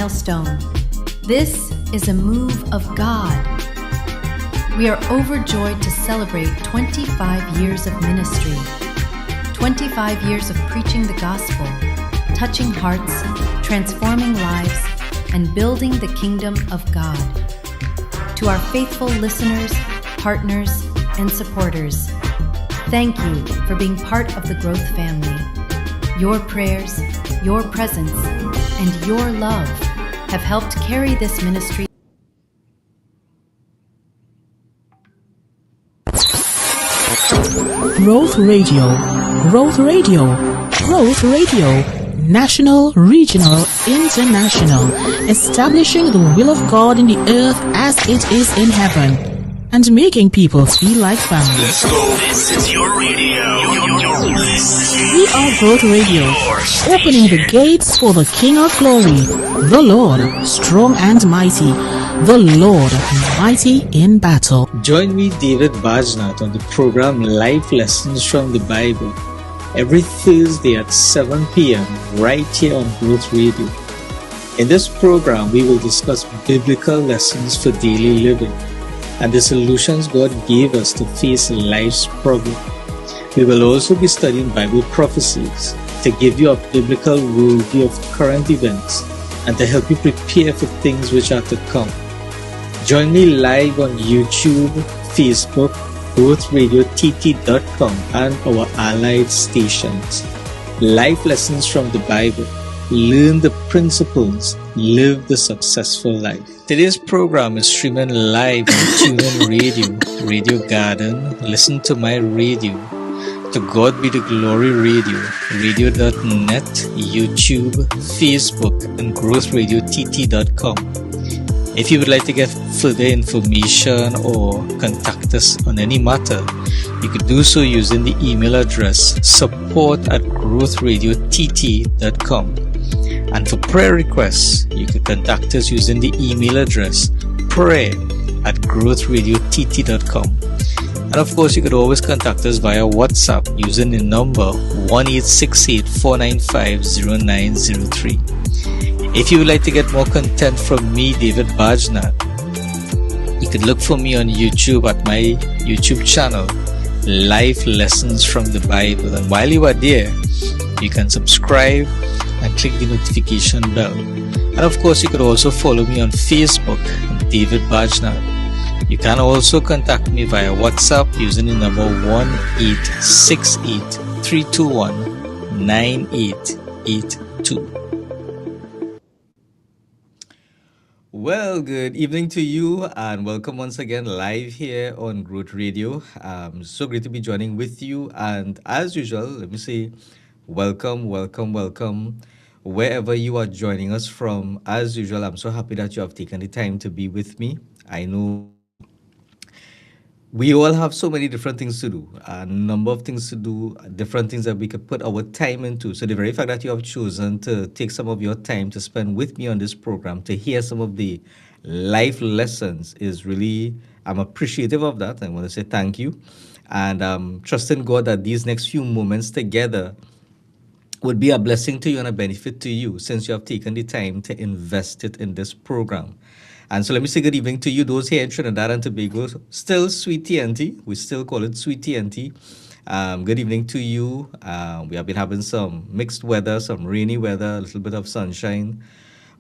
milestone. This is a move of God. We are overjoyed to celebrate 25 years of ministry, 25 years of preaching the gospel, touching hearts, transforming lives, and building the kingdom of God. To our faithful listeners, partners, and supporters, thank you for being part of the Growth family. Your prayers, your presence, and your love have helped carry this ministry. Growth Radio, Growth Radio, Growth Radio, national, regional, international, establishing the will of God in the earth as it is in heaven, and making people feel like family. Let's go. This is your radio. We are Growth Radio, opening the gates for the King of Glory, the Lord, strong and mighty, the Lord, mighty in battle. Join me, David Bajnath, on the program Life Lessons from the Bible every Thursday at 7 p.m. right here on Growth Radio. In this program, we will discuss biblical lessons for daily living and the solutions God gave us to face life's problems. We will also be studying Bible prophecies to give you a biblical worldview of current events and to help you prepare for things which are to come. Join me live on YouTube, Facebook, growthradiott.com, and our allied stations. Life lessons from the Bible. Learn the principles. Live the successful life. Today's program is streaming live on TuneIn Radio, Radio Garden, Listen to My Radio, To God Be the Glory Radio, Radio.net, YouTube, Facebook, and growthradiott.com. If you would like to get further information or contact us on any matter, you could do so using the email address support@growthradiott.com. And for prayer requests, you could contact us using the email address prayer@growthradiott.com. And of course, you could always contact us via WhatsApp using the number 1-868-495-0903. If you would like to get more content from me, David Bajnath, you could look for me on YouTube at my YouTube channel, Life Lessons from the Bible. And while you are there, you can subscribe and click the notification bell. And of course, you could also follow me on Facebook, David Bajnath. You can also contact me via WhatsApp using the number 1-868-321-9882. Well, good evening to you and welcome once again live here on Growth Radio. So great to be joining with you, and as usual, let me say welcome wherever you are joining us from. As usual, I'm so happy that you have taken the time to be with me. I know we all have so many different things to do, a number of things to do, different things that we could put our time into. So the very fact that you have chosen to take some of your time to spend with me on this program, to hear some of the life lessons, is really, I'm appreciative of that. I want to say thank you. And trusting God that these next few moments together would be a blessing to you and a benefit to you, since you have taken the time to invest it in this program. And so let me say good evening to you, those here in Trinidad and Tobago, still Sweet TNT. We still call it Sweet TNT. Good evening to you. We have been having some mixed weather, some rainy weather, a little bit of sunshine.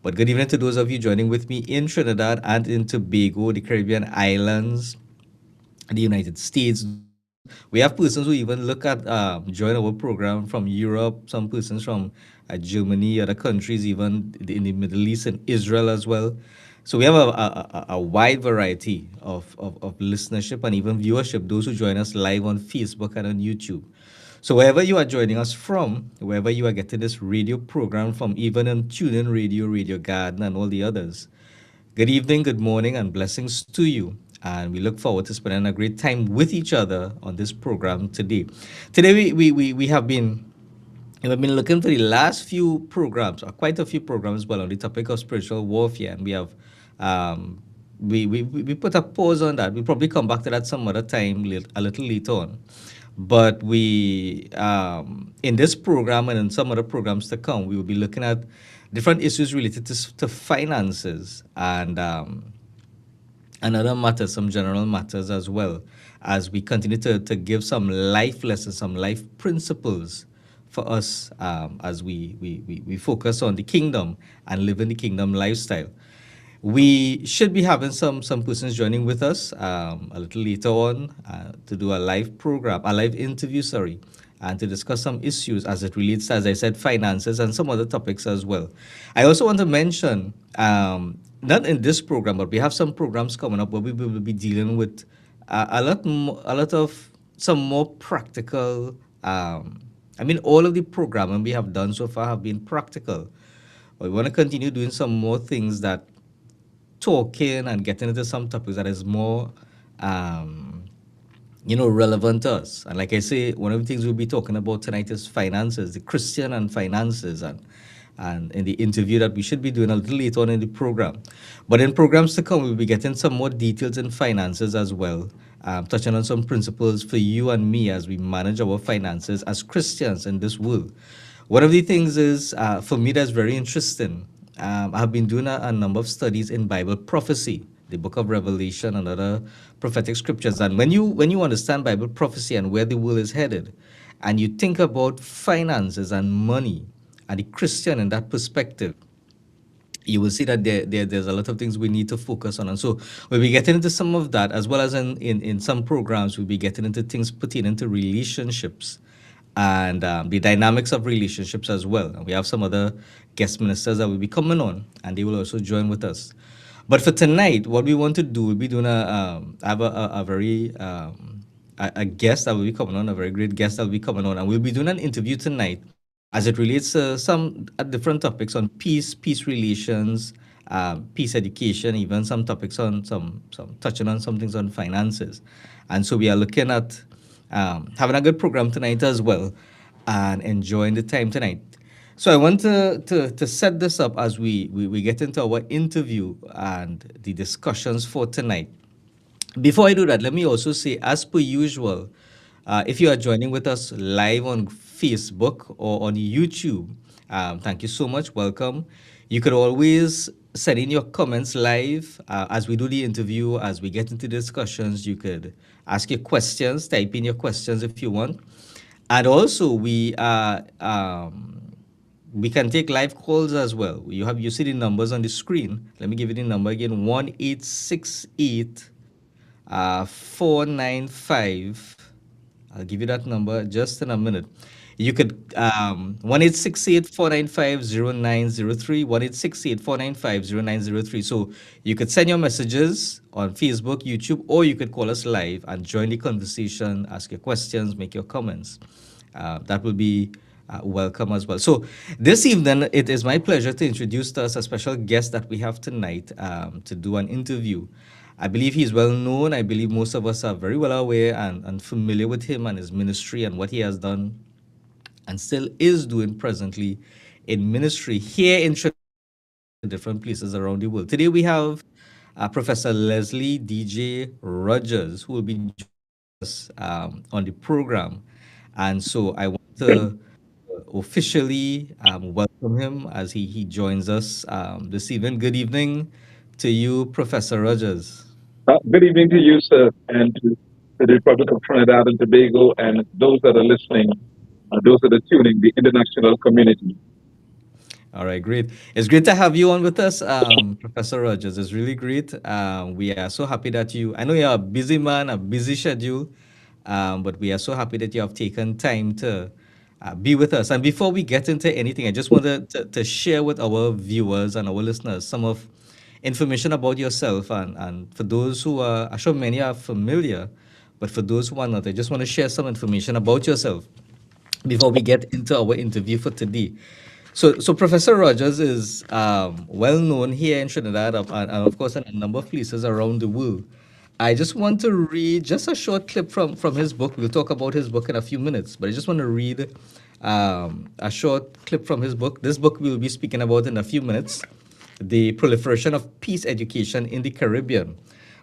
But good evening to those of you joining with me in Trinidad and in Tobago, the Caribbean islands, the United States. We have persons who even look at join our program from Europe, some persons from Germany, other countries, even in the Middle East and Israel as well. So we have a wide variety of listenership and even viewership, those who join us live on Facebook and on YouTube. So wherever you are joining us from, wherever you are getting this radio program from, even on TuneIn Radio, Radio Garden, and all the others, good evening, good morning, and blessings to you. And we look forward to spending a great time with each other on this program today. Today we have been looking for the last few programs, or quite a few programs, well, on the topic of spiritual warfare, and we have we put a pause on that. We'll probably come back to that some other time, a little later on. But we, in this program and in some other programs to come, we will be looking at different issues related to finances and other matters, some general matters as well, as we continue to give some life lessons, some life principles for us as we focus on the kingdom and live in the kingdom lifestyle. We should be having some persons joining with us a little later on to do a live program, a live interview, sorry, and to discuss some issues as it relates, as I said, finances and some other topics as well. I also want to mention, not in this program, but we have some programs coming up where we will be dealing with a lot of some more practical. I mean, all of the programming we have done so far have been practical. But we want to continue doing some more things that talking and getting into some topics that is more um, relevant to us. And like I say, one of the things we'll be talking about tonight is finances, the Christian and finances, and in the interview that we should be doing a little later on in the program. But in programs to come, we'll be getting some more details in finances as well, touching on some principles for you and me as we manage our finances as Christians in this world. One of the things is, for me, that's very interesting. I've been doing a number of studies in Bible prophecy, the book of Revelation and other prophetic scriptures. And when you understand Bible prophecy and where the world is headed, and you think about finances and money and the Christian in that perspective, you will see that there's a lot of things we need to focus on. And so we'll be getting into some of that, as well as in some programs, we'll be getting into things pertaining to relationships and the dynamics of relationships as well. And we have some other guest ministers that will be coming on, and they will also join with us. But for tonight, what we want to do, we'll be doing I have a very, a guest that will be coming on, a very great guest that will be coming on, and we'll be doing an interview tonight as it relates to some different topics on peace relations, peace education, even some topics on some touching on some things on finances. And so we are looking at having a good program tonight as well and enjoying the time tonight. So I want to set this up as we get into our interview and the discussions for tonight. Before I do that, let me also say, as per usual, if you are joining with us live on Facebook or on YouTube, thank you so much. Welcome. You could always send in your comments live as we do the interview, as we get into discussions. You could ask your questions, type in your questions if you want. And also, we can take live calls as well. You see the numbers on the screen. Let me give you the number again: 1-868 495. I'll give you that number just in a minute. You could 1-868-495-0903, 1-868-495-0903. So you could send your messages on Facebook, YouTube, or you could call us live and join the conversation, ask your questions, make your comments. That will be welcome as well. So this evening, it is my pleasure to introduce to us a special guest that we have tonight to do an interview. I believe he's well known. I believe most of us are very well aware and familiar with him and his ministry and what he has done and still is doing presently in ministry here in different places around the world. Today we have Professor Leslie DJ Rogers, who will be joining us on the program. And so I want to officially welcome him as he joins us this evening. Good evening to you, Professor Rogers. Good evening to you, sir, and to the Republic of Trinidad and Tobago, and those that are listening, those that are tuning, the international community. All right, great. It's great to have you on with us, Professor Rogers. It's really great. We are so happy that I know you're a busy man, a busy schedule, but we are so happy that you have taken time to be with us. And before we get into anything, I just wanted to share with our viewers and our listeners some of information about yourself. And for those who are, I'm sure many are familiar, but for those who are not, I just want to share some information about yourself before we get into our interview for today. So Professor Rogers is well known here in Trinidad and of course in a number of places around the world. I just want to read just a short clip from his book. We'll talk about his book in a few minutes, but I just want to read a short clip from his book. This book we'll be speaking about in a few minutes, The Proliferation of Peace Education in the Caribbean.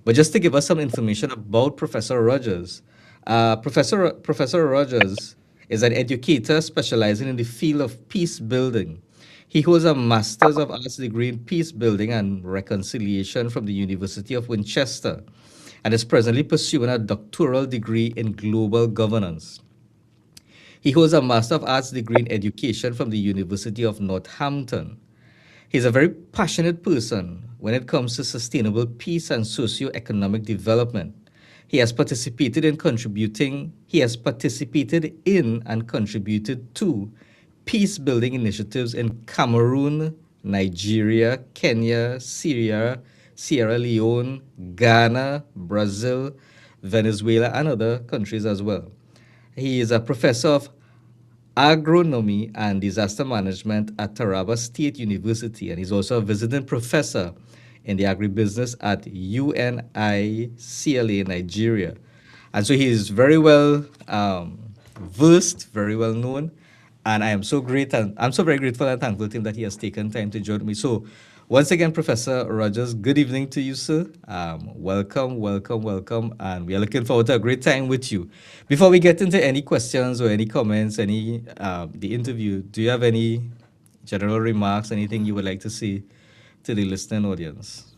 But just to give us some information about Professor Rogers, Professor Rogers is an educator specializing in the field of peace building. He holds a Master's of Arts degree in Peace Building and Reconciliation from the University of Winchester and is presently pursuing a doctoral degree in global governance. He holds a Master of Arts degree in Education from the University of Northampton. He's a very passionate person when it comes to sustainable peace and socio-economic development. He has participated in and contributed to peace building initiatives in Cameroon, Nigeria, Kenya, Syria, Sierra Leone, Ghana, Brazil, Venezuela, and other countries as well. He is a professor of agronomy and disaster management at Taraba State University, and he's also a visiting professor in the agribusiness at UNICLA Nigeria. And so he is very well versed, very well known, and I'm so very grateful and thankful to him that he has taken time to join me. So once again, Professor Rogers, good evening to you, sir. Welcome, welcome, welcome, and we are looking forward to a great time with you. Before we get into any questions or any comments, the interview, do you have any general remarks, anything you would like to say to the listening audience?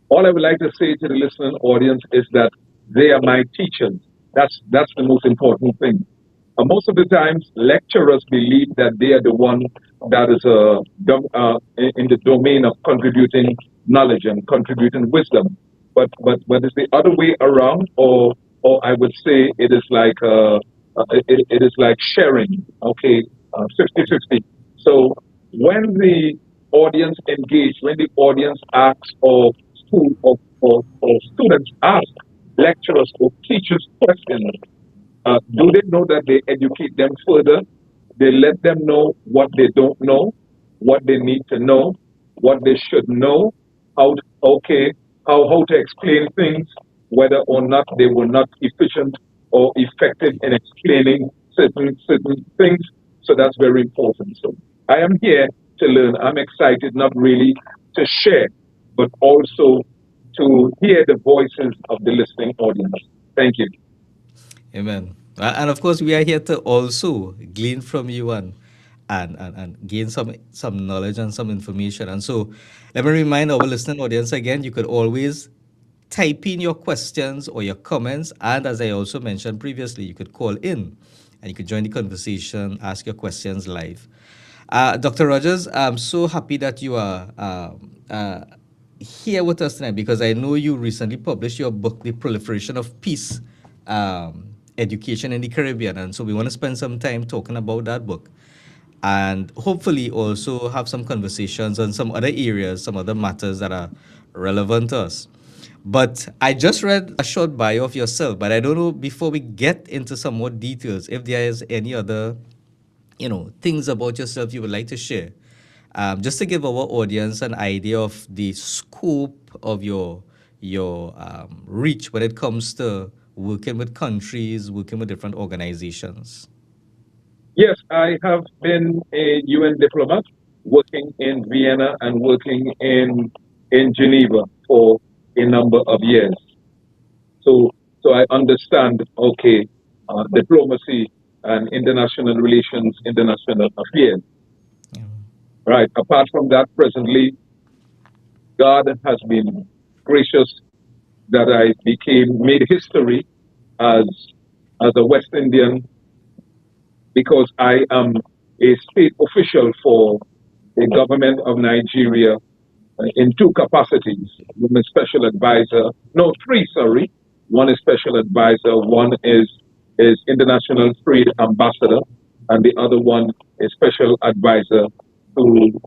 All I would like to say to the listening audience is that they are my teachers. That's the most important thing. Most of the times, lecturers believe that they are the one that is in the domain of contributing knowledge and contributing wisdom. But it's the other way around, or I would say it is like sharing. Okay, 50-50. So when the audience engage, when the audience asks or students ask lecturers or teachers questions, do they know that they educate them further? They let them know what they don't know, what they need to know, what they should know, how okay, how to explain things, whether or not they were not efficient or effective in explaining certain things. So that's very important. So I am here to learn. I'm excited not really to share, but also to hear the voices of the listening audience. Thank you. Amen. And of course, we are here to also glean from you and gain some knowledge and some information. And so let me remind our listening audience again, you could always type in your questions or your comments. And as I also mentioned previously, you could call in and you could join the conversation, ask your questions live. Dr. Rogers, I'm so happy that you are here with us tonight because I know you recently published your book, The Proliferation of Peace, Education in the Caribbean. And so we want to spend some time talking about that book and hopefully also have some conversations on some other areas, some other matters that are relevant to us. But I just read a short bio of yourself, but I don't know, before we get into some more details, if there is any other, things about yourself you would like to share. Just to give our audience an idea of the scope of your reach when it comes to working with countries, working with different organizations. Yes, I have been a UN diplomat working in Vienna and working in Geneva for a number of years. So I understand, okay, diplomacy and international relations, international affairs. Right. Apart from that, presently, God has been gracious that I made history as a West Indian because I am a state official for the government of Nigeria in two capacities. One is special advisor, no, three, sorry. One is special advisor, one is international trade ambassador, and the other one is special advisor to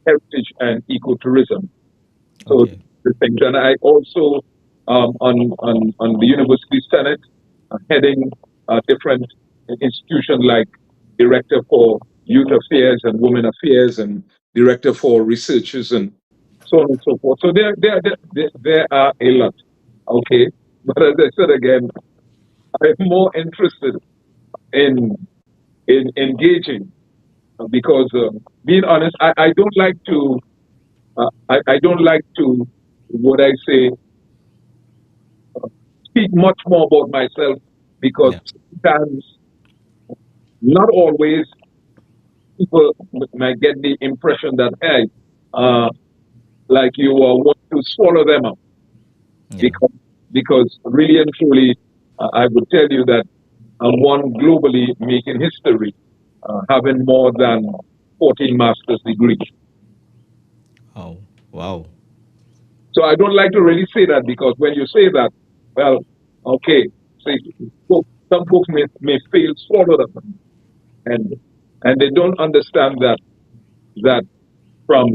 heritage and ecotourism. So Okay. the things, and I also on the university senate, heading different institutions like director for youth affairs and women affairs, and director for researchers, and so on and so forth. So there are a lot. Okay, but as I said again, I'm more interested in engaging because being honest, I don't like to I don't like to what I say speak much more about myself because Yeah. sometimes, not always, people might get the impression that, hey, uh, like you want to swallow them up Yeah. because really and truly, I would tell you that I'm one globally making history, having more than 14 master's degrees. Oh, wow. So I don't like to really say that because when you say that, well, okay, see, some folks may feel swallowed up, and they don't understand that from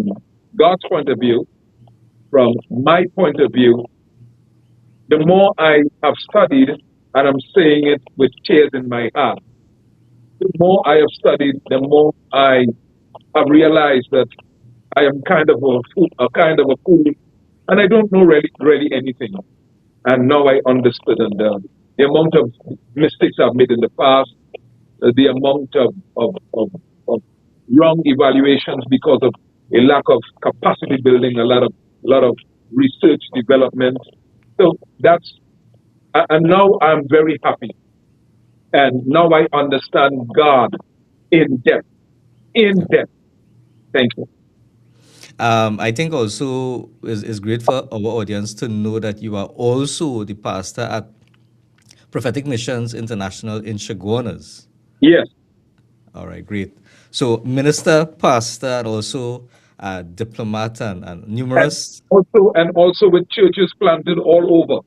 God's point of view, from my point of view, the more I have studied, and I'm saying it with tears in my heart, the more I have studied, the more I have realized that I am kind of a kind of a fool, and I don't know really anything. And now I understood, and the amount of mistakes I've made in the past, the amount of wrong evaluations because of a lack of capacity building, a lot of research development. So that's and now I'm very happy, and now I understand God in depth, in depth. Thank you. I think also is great for our audience to know that you are also the pastor at Prophetic Missions International in Chaguanas. Yes, All right, great. So, minister, pastor, and also diplomat, and and numerous. also with churches planted all over,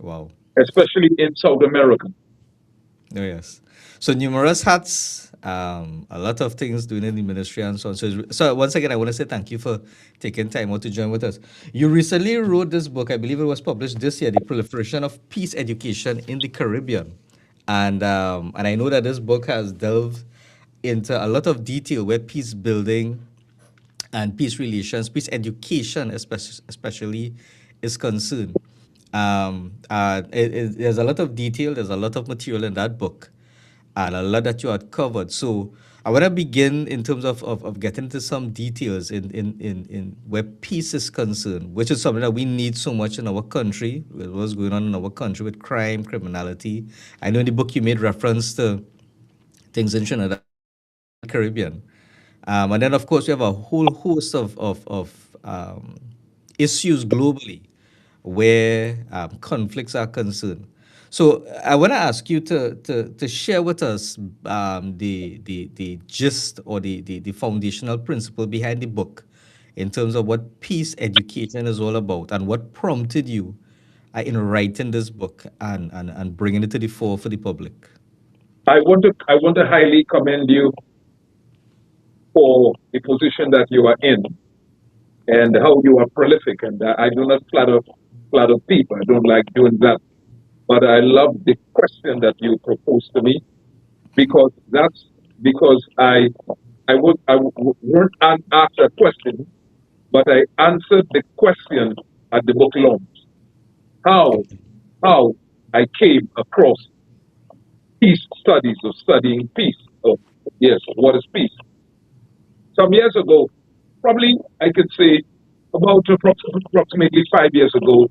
Wow. especially in South America. Oh, yes. So, numerous hats, a lot of things doing in the ministry and so on. So, once again, I want to say thank you for taking time out to join with us. You recently wrote this book, I believe it was published this year, The Proliferation of Peace Education in the Caribbean. And I know that this book has delved into a lot of detail where peace building and peace relations, peace education, especially is concerned. There's a lot of detail, there's a lot of material in that book, and a lot that you had covered. So I want to begin in terms of getting into some details in where peace is concerned, which is something that we need so much in our country, with what's going on in our country with crime, criminality. I know in the book you made reference to things in Trinidad Caribbean. And then, of course, we have a whole host of issues globally where conflicts are concerned. So I want to ask you to share with us the gist or the foundational principle behind the book in terms of what peace education is all about and what prompted you in writing this book and bringing it to the fore for the public. I want to highly commend you for the position that you are in and how you are prolific. And I do not flatter people. I don't like doing that. But I love the question that you proposed to me because that's because weren't asked a question, but I answered the question at the book launch. How how I came across peace studies or studying peace. Oh, yes, what is peace? Some years ago, probably I could say about approximately 5 years ago,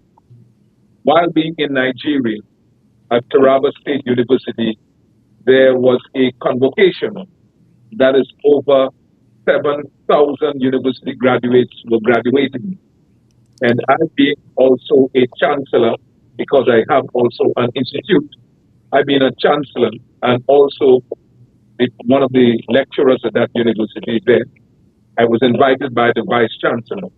while being in Nigeria at Taraba State University, there was a convocation that is over 7,000 university graduates were graduating. And I being also a chancellor, because I have also an institute, I've been a chancellor and also one of the lecturers at that university there. I was invited by the vice chancellor.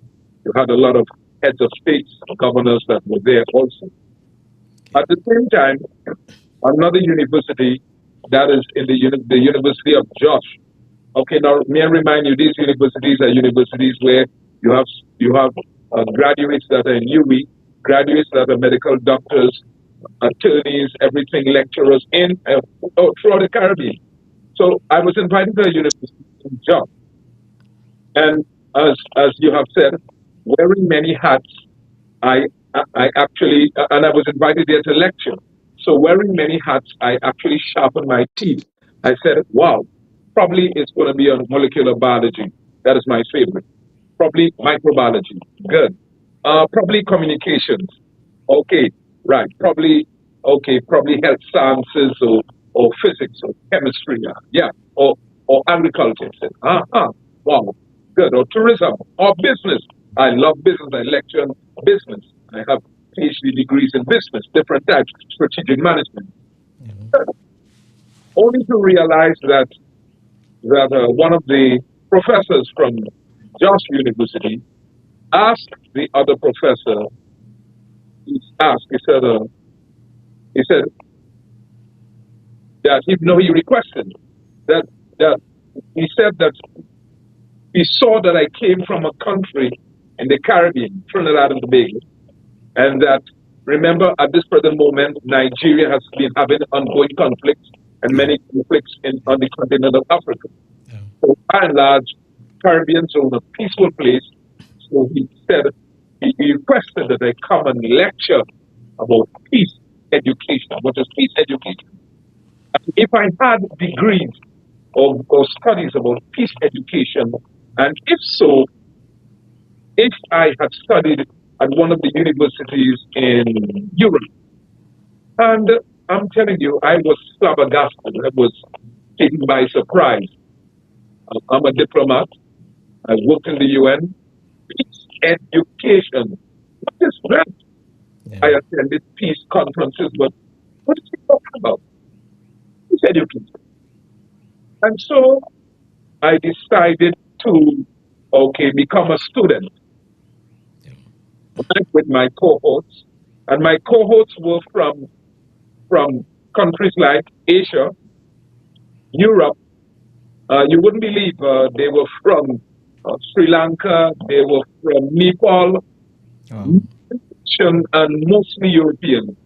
You had a lot of heads of states, governors that were there also. At the same time, another university that is in the University of Josh. Okay, now may I remind you, these universities are universities where you have graduates that are in UWI, graduates that are medical doctors, attorneys, everything, lecturers in throughout the Caribbean. So I was invited to a university in Josh. And as you have said, wearing many hats, I I actually and I was invited there to lecture. So wearing many hats, I actually sharpened my teeth. I said, "Wow, probably it's going to be on molecular biology. That is my favorite. Probably microbiology. Good. Probably communications. Okay, right. Probably health sciences or physics or chemistry. Yeah. Or or agriculture. I said, wow, good. Or tourism or business. I love business. I lecture on business. I have PhD degrees in business, different types, strategic management. Only to realize that one of the professors from Josh University asked the other professor, he said that he requested that that he said that he saw that I came from a country in the Caribbean, Trinidad and Tobago, and that remember at this present moment Nigeria has been having ongoing conflicts and Yeah. many conflicts on the continent of Africa. Yeah. So by and large, Caribbean zone a peaceful place. So he said he requested that I come and lecture about peace education. What is peace education? And if I had degrees or studies about peace education, and if so, if I had studied at one of the universities in Europe, and I'm telling you, I was flabbergasted. I was taken by surprise. I'm a diplomat. I worked in the UN. Peace education. What is that? Yeah. I attended peace conferences, but what is he talking about? Peace education. And so I decided to, become a student with my cohorts. And my cohorts were from countries like Asia, Europe. You wouldn't believe they were from Sri Lanka, they were from Nepal, Wow. and mostly European.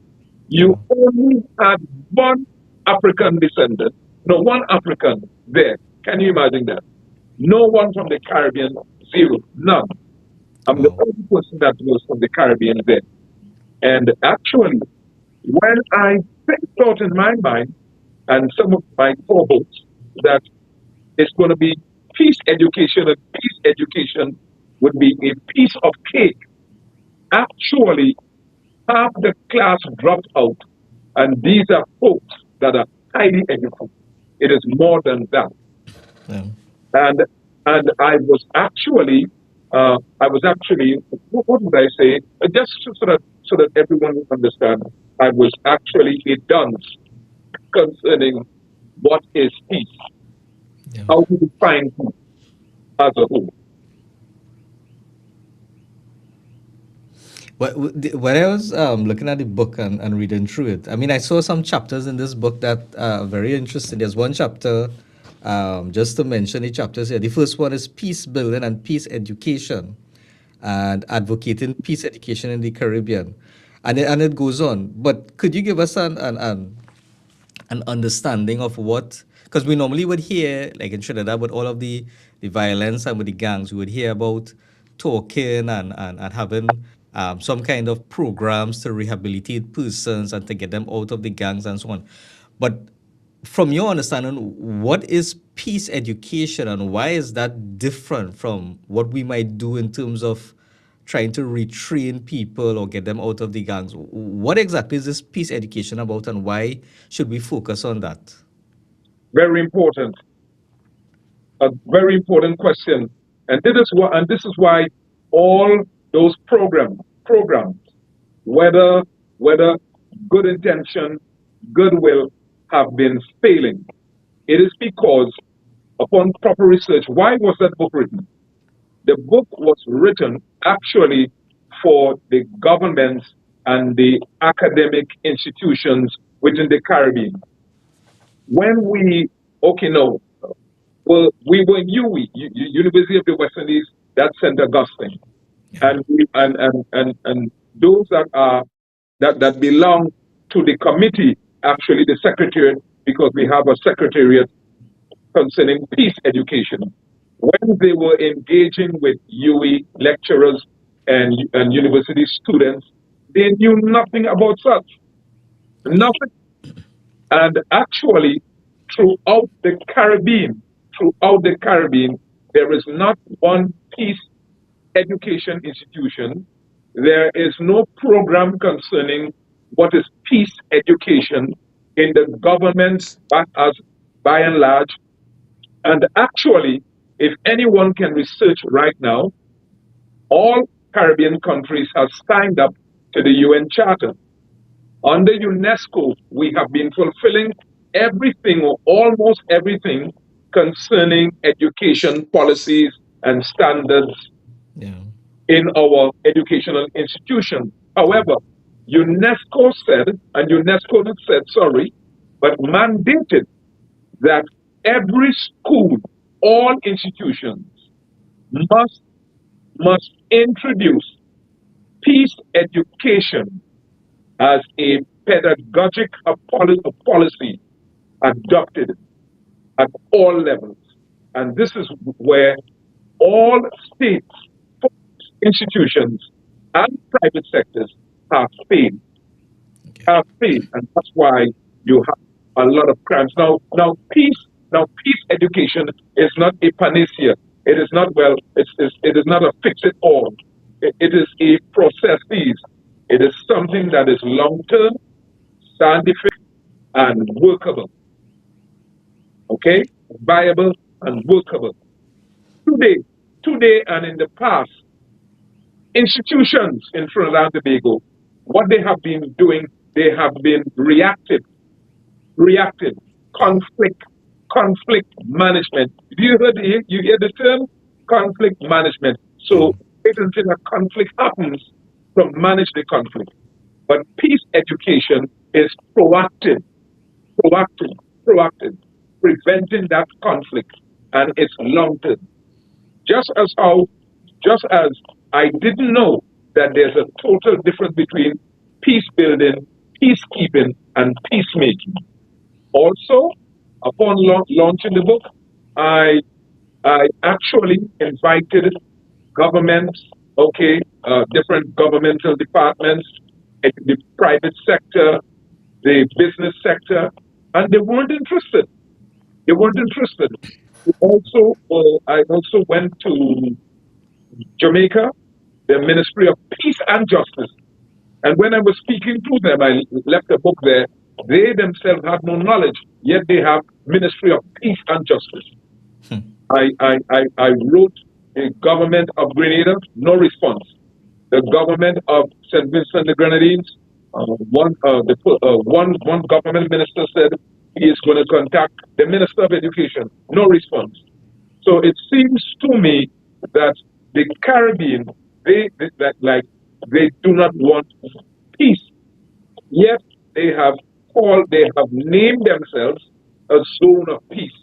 You Wow. only had one African descendant, no, one African there. Can you imagine that? No one from the Caribbean, zero, none. I'm the Wow. only person that was from the Caribbean there. And actually, when I thought in my mind, and some of my cohorts, that it's going to be peace education, and peace education would be a piece of cake. Actually, half the class dropped out, and these are folks that are highly educated. It is more than that. Yeah. And I was actually, what would I say? Just so that everyone will understand, I was actually a dunce concerning what is peace, Yeah. how to define peace as a whole. When I was looking at the book and reading through it, I mean, I saw some chapters in this book that are very interesting. There's one chapter, just to mention the chapters here. The first one is peace building and peace education, and advocating peace education in the Caribbean, and it goes on. But could you give us an understanding of what, because we normally would hear, like in Trinidad, with all of the violence and with the gangs, we would hear about talking and having some kind of programs to rehabilitate persons and to get them out of the gangs and so on. But from your understanding, what is peace education and why is that different from what we might do in terms of trying to retrain people or get them out of the gangs? What exactly is this peace education about and why should we focus on that? Very important, a very important question. And this is why all those programs, whether whether good intention, goodwill, have been failing. It is because upon proper research, why was that book written? The book was written actually for the governments and the academic institutions within the Caribbean. When we, okay, no, well, we were in University of the West Indies, that's St. Augustine. And those that belong to the committee, actually the secretariat, because we have a secretariat concerning peace education. When they were engaging with UE lecturers and university students, they knew nothing about such. Nothing. And actually, throughout the Caribbean, there is not one peace education institution. There is no program concerning what is peace education in the governments, but as by and large, And actually, if anyone can research right now, all Caribbean countries have signed up to the UN Charter. Under UNESCO, we have been fulfilling everything or almost everything concerning education policies and standards Yeah. in our educational institutions. However, UNESCO said, and UNESCO not said, sorry, but mandated that every school, all institutions must must introduce peace education as a pedagogic policy adopted at all levels. And this is where all states, institutions, and private sectors have failed, Okay. and that's why you have a lot of crimes. Peace education is not a panacea. It is not it is not a fix it all. It is a process. It is something that is long term, scientific, and workable. Okay, viable and workable. Today, today, and in the past, institutions in Trinidad and Tobago, what they have been doing, they have been reactive, conflict, conflict management. You hear the term conflict management. So wait until a conflict happens to manage the conflict. But peace education is proactive, proactive, preventing that conflict, and it's long term. Just as how, just as I didn't know that there's a total difference between peace building, peacekeeping, and peacemaking. Also, upon launching the book, I actually invited governments, okay, different governmental departments, the private sector, the business sector, and they weren't interested. They weren't interested. Also, I also went to Jamaica, the Ministry of Peace and Justice. And when I was speaking to them, I left the book there. They themselves had no knowledge, yet they have Ministry of Peace and Justice. I wrote the government of Grenada, no response. The government of St. Vincent the Grenadines, one government minister said he is going to contact the Minister of Education, no response. So it seems to me that the Caribbean, they do not want peace. Yet they have named themselves a zone of peace,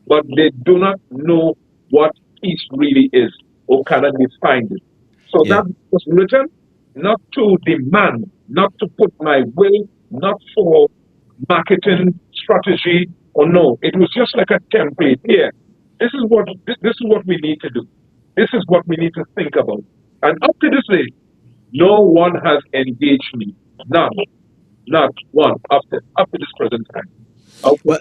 but they do not know what peace really is or cannot define it. So Yeah. that was written not to demand, not to put my will, not for marketing strategy or no. It was just like a template. Here, this is what we need to do. This is what we need to think about. And up to this day, no one has engaged me. None. Not one up to this present time. Okay. Well,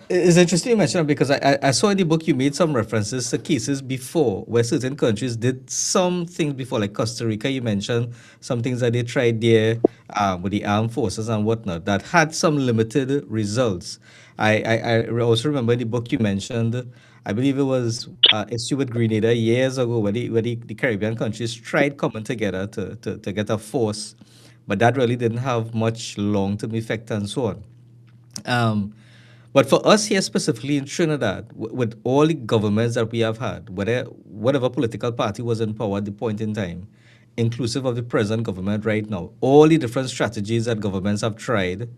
it's interesting you mentioned that because I saw in the book you made some references to cases before where certain countries did some things before, like Costa Rica. You mentioned some things that they tried there with the armed forces and whatnot that had some limited results. I also remember in the book you mentioned, I believe it was issue with Grenada years ago where the Caribbean countries tried coming together to get a force, but that really didn't have much long-term effect and so on. Um, but for us here specifically in Trinidad, with all the governments that we have had, whatever political party was in power at the point in time, inclusive of the present government right now, all the different strategies that governments have tried,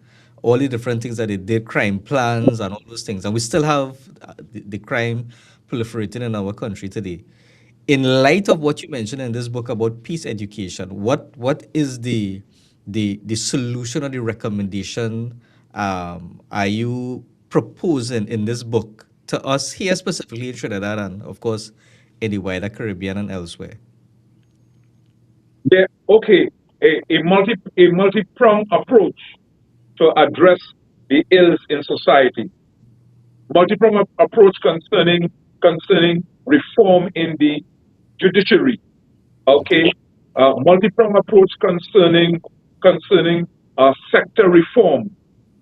all the different things that they did, crime plans and all those things, and we still have the crime proliferating in our country today. In light of what you mentioned in this book about peace education, what is the solution or the recommendation are you proposing in this book to us here specifically in Trinidad and of course in the wider Caribbean and elsewhere? Yeah, okay. A multi-pronged approach to address the ills in society. Multi-pronged approach concerning reform in the judiciary. Okay. Multi-pronged approach concerning sector reform.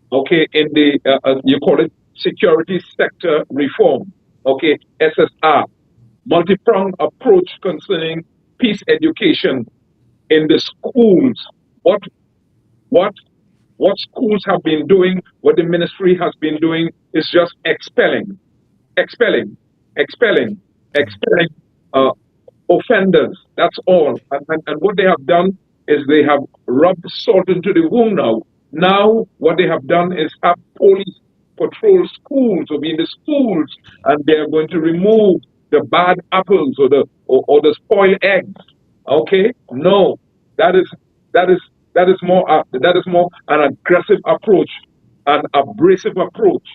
Okay, in the you call it security sector reform, okay, SSR, multi-pronged approach concerning peace education in the schools. What what what schools have been doing, what the ministry has been doing is just expelling, expelling, expelling uh, offenders. That's all. And what they have done is they have rubbed salt into the wound now. Now, what they have done is have police patrol schools or be in the schools, and they are going to remove the bad apples or the spoiled eggs. Okay? No, that is that is that is more an aggressive approach, an abrasive approach.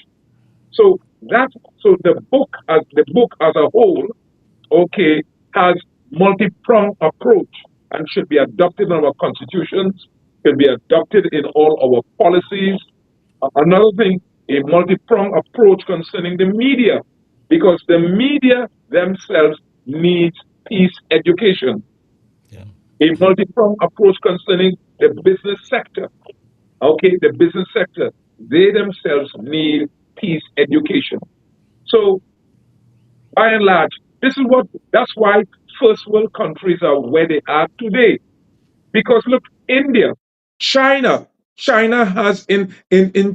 So that the book as a whole, okay, has multi-pronged approach and should be adopted in our constitutions, can be adopted in all our policies. Another thing, a multi-pronged approach concerning the media, because the media themselves needs peace education. Yeah. A multi-pronged approach concerning the business sector. Okay, the business sector, they themselves need peace education. So by and large, that's why first world countries are where they are today. Because look, India, China, China has in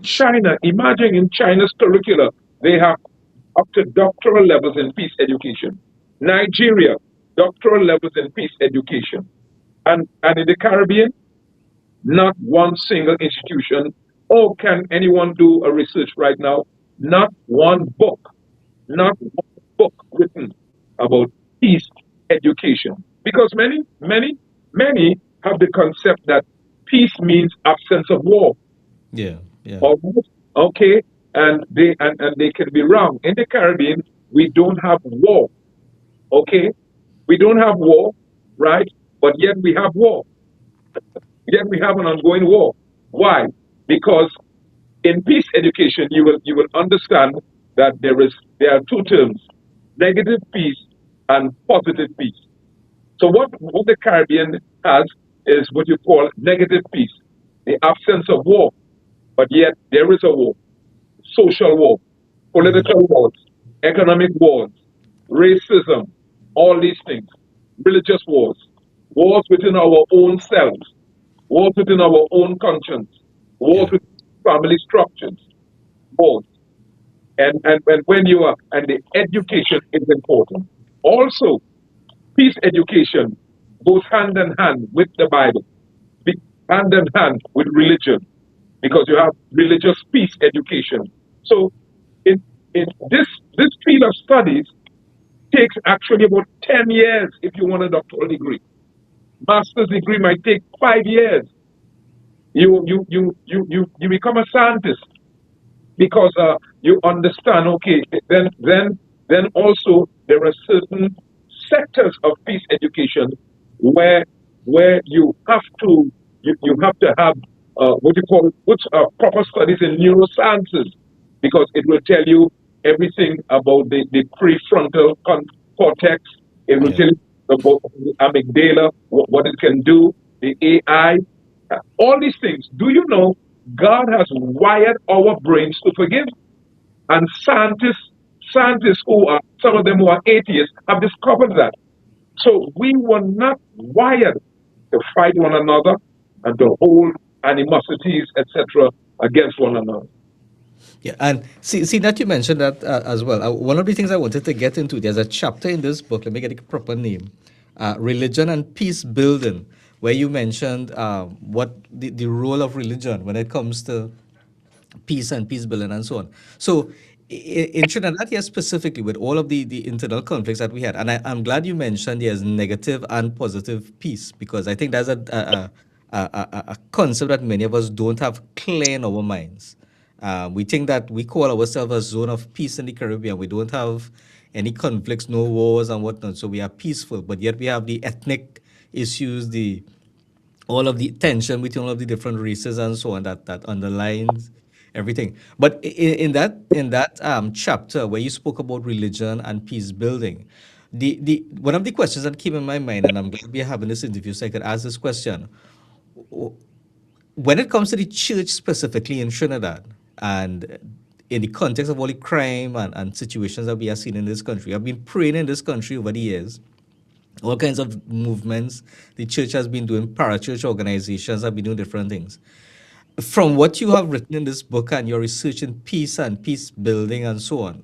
China, imagine in China's curricula, they have up to doctoral levels in peace education. Nigeria, doctoral levels in peace education. And in the Caribbean, not one single institution. Oh, can anyone do a research right now? Not one book, not one book written about peace education. Because many have the concept that peace means absence of war. Yeah. Yeah. Almost, okay, and they can be wrong. In the Caribbean, we don't have war. Okay, we don't have war, right? But yet we have war. Yet we have an ongoing war. Why? Because in peace education, you will understand that there are two terms: negative peace and positive peace. So what the Caribbean has is what you call negative peace, the absence of war, but yet there is a war, social war, political wars, economic wars, racism, all these things, religious wars, wars within our own selves, wars within our own conscience, wars Yeah. with family structures, wars. And when you are, and the education is important. Also, peace education goes hand in hand with the Bible, be- hand in hand with religion, because you have religious peace education. So, in, in this field of studies takes actually about 10 years if you want a doctoral degree. Master's degree might take 5 years. You become a scientist because you understand. Okay, then also there are certain sectors of peace education where you have to you have to have what you call proper studies in neurosciences, because it will tell you everything about the prefrontal cortex. It will Yeah. tell you about the amygdala, what it can do, the AI, all these things. Do you know God has wired our brains to forgive? And scientists who are, some of them who are atheists, have discovered that. So we were not wired to fight one another and to hold animosities, etc., against one another. Yeah, and see that you mentioned that as well. One of the things I wanted to get into, there's a chapter in this book. Let me get the proper name: "Religion and Peace Building," where you mentioned what the role of religion when it comes to peace and peace building and so on. So in Trinidad here specifically, with all of the internal conflicts that we had, and I'm glad you mentioned there's negative and positive peace, because I think that's a concept that many of us don't have clear in our minds. We think that we call ourselves a zone of peace in the Caribbean. We don't have any conflicts, no wars and whatnot. So we are peaceful, but yet we have the ethnic issues, the all of the tension between all of the different races and so on that underlines everything. But in that chapter where you spoke about religion and peace building, the one of the questions that came in my mind, and I'm glad we're having this interview so I could ask this question: when it comes to the church specifically in Trinidad, and in the context of all the crime and situations that we are seeing in this country. I've been praying in this country over the years, all kinds of movements. The church has been doing, parachurch organizations have been doing different things. From what you have written in this book and your research in peace and peace building and so on,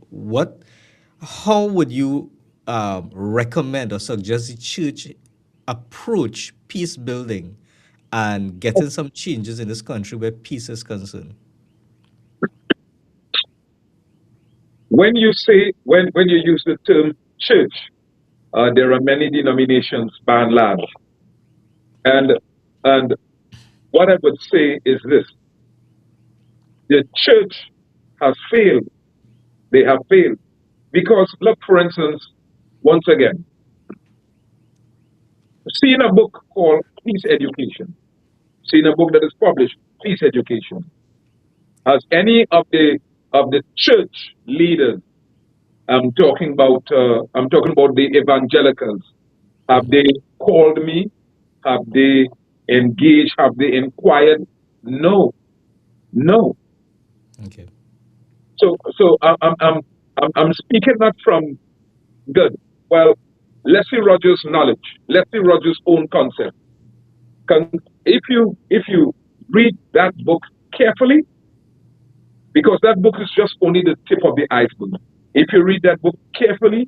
how would you recommend or suggest the church approach peace building and getting some changes in this country where peace is concerned? When you use the term church, there are many denominations by and large, and and what I would say is this: the church has failed. They have failed because, look, for instance, once again, see in a book called Peace Education, see in a book that is published, Peace Education. Has any of the church leaders, I'm talking about the evangelicals, have they called me? Have they engaged? Have they inquired? No, no. Okay. So I'm speaking not from good. Well, Leslie Rogers' knowledge, Leslie Rogers' own concept. Can, if you read that book carefully, because that book is just only the tip of the iceberg. If you read that book carefully,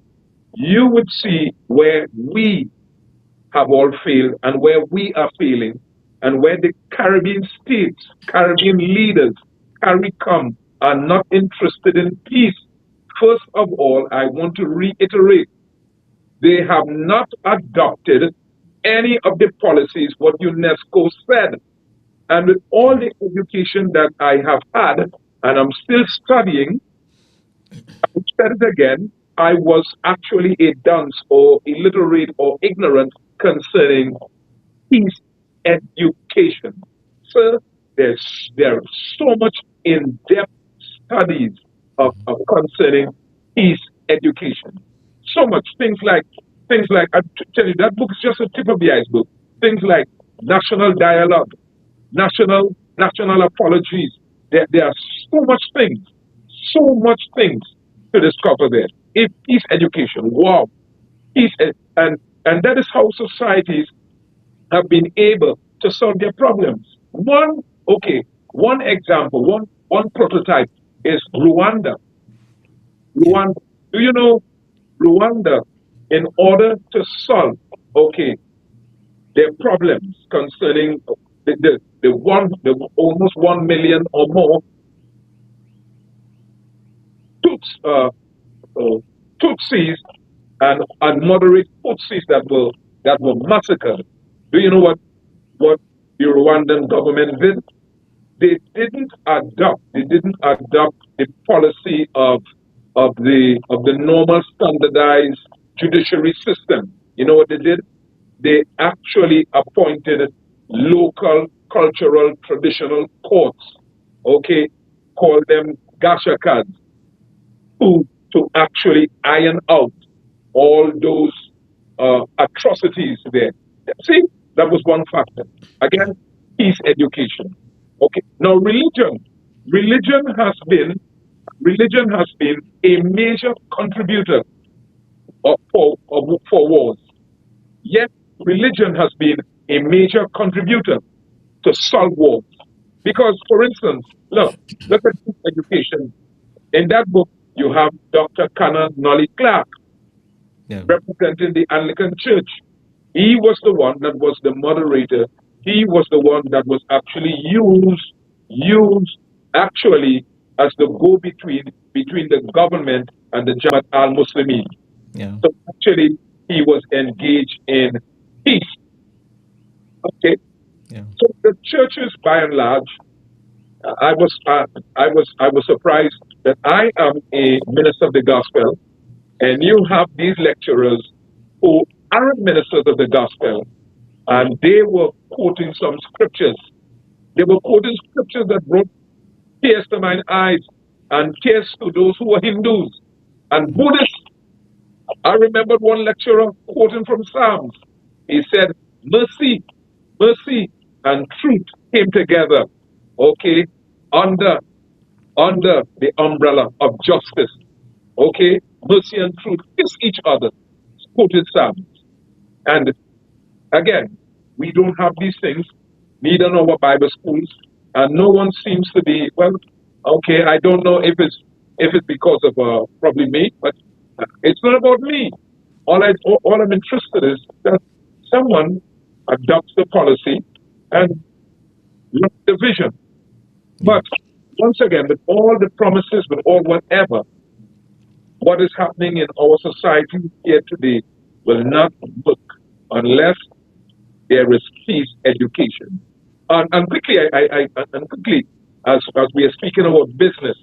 you would see where we have all failed and where we are failing, and where the Caribbean states, Caribbean leaders, CARICOM, are not interested in peace. First of all, I want to reiterate, they have not adopted any of the policies what UNESCO said. And with all the education that I have had, and I'm still studying, I said it again, I was actually a dunce or illiterate or ignorant concerning peace education. So there's so much in-depth studies of concerning peace education. So much things like I tell you that book is just a tip of the iceberg. Things like national dialogue, national apologies. There are so much things to discover there. If peace education, wow, and that is how societies have been able to solve their problems. One example, one prototype is Rwanda. Yeah. Rwanda. Do you know Rwanda? In order to solve, their problems concerning the almost 1 million or more Tuts, Tutsis and moderate Tutsis that were massacred. Do you know what the Rwandan government did? They didn't adopt the policy of the normal standardized judiciary system. You know what they did? They actually appointed local cultural traditional courts, okay, call them gashakas, to actually iron out all those atrocities there. See, that was one factor. Again, peace education. Okay. Now, religion has been a major contributor for wars. Yet, religion has been a major contributor to solve wars. Because, for instance, look at peace education. In that book, you have Dr. Canon Nolly Clark Yeah. representing the Anglican Church. He was the one that was the moderator. He was the one that was actually used actually as the go-between the government and the Jamaat al-Muslimin. Yeah. So actually, he was engaged in peace. Okay. Yeah. So the churches, by and large, I was surprised that I am a minister of the gospel, and you have these lecturers who aren't ministers of the gospel, and they were quoting some scriptures. They were quoting scriptures that brought tears to my eyes and tears to those who were Hindus and Buddhists. I remembered one lecturer quoting from Psalms. He said, mercy, mercy, and truth came together, okay, under under the umbrella of justice. Okay? Mercy and truth kiss each other. Quoted Psalms. And again, we don't have these things, neither in our Bible schools, and no one seems to be, well, okay, I don't know if it's because of probably me, but it's not about me. All I'm interested is that someone adopts the policy and look the vision. Yeah. But once again, with all the promises, with all whatever, what is happening in our society here today will not work unless there is peace education. And quickly, and quickly, as we are speaking about business,